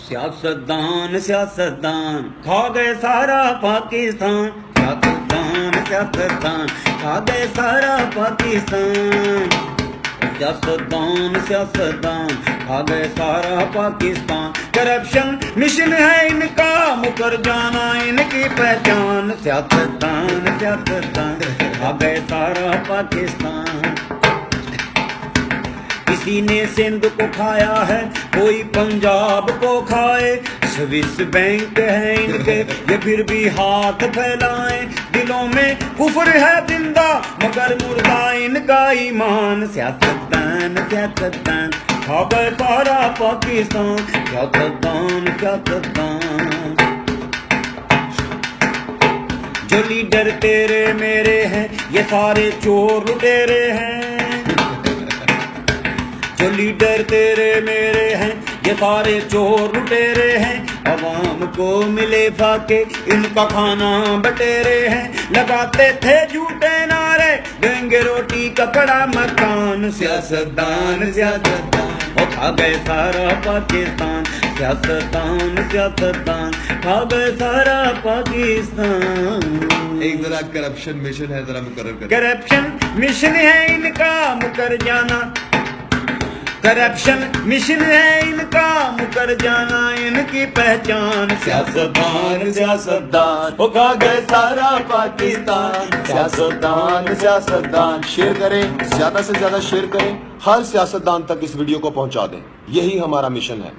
سیاستدان سیاستدان کھا گئے سارا پاکستان، سیاستدان سیاستدان کھا گئے سارا پاکستان، سیاستدان سیاستدان کھا گئے سارا پاکستان، کرپشن مشن ہے ان کا مکر جانا ان کی پہچان، سیاستدان سیاستدان کھا گئے سارا پاکستان، کسی نے سندھ کو کھایا ہے کوئی پنجاب کو کھائے، سوئس بینک ہے ان کے یہ پھر بھی ہاتھ پھیلائیں، دلوں میں کفر ہے زندہ مگر مردہ ان کا ایمان، سیاستدان سیاستدان کھا گئے سارا پاکستان، سیاستدان سیاستدان، جو لیڈر تیرے میرے ہیں یہ سارے چور لٹیرے ہیں، جو لیڈر تیرے میرے ہیں یہ سارے چور لٹیرے ہیں، عوام کو ملے فاقے ان کا کھانا بٹیرے ہیں، لگاتے تھے جھوٹے نعرے دیں گے روٹی کپڑا مکان، سیاستدان سیاستدان وہ کھا گئے سارا پاکستان، سیاستدان سیاستدان کھا گئے سارا پاکستان۔ ایک ذرا کرپشن مشن ہے، ذرا مقرر کریں۔ کرپشن مشن ہے ان کا مکر جانا، کرپشن مشن ہے ان کا مکر جانا ان کی پہچان، سیاستدان سیاستدان وہ کھا گئے سارا پاکستان، سیاستدان سیاستدان۔ شیئر کریں، زیادہ سے زیادہ شیئر کریں، ہر سیاستدان تک اس ویڈیو کو پہنچا دیں، یہی ہمارا مشن ہے۔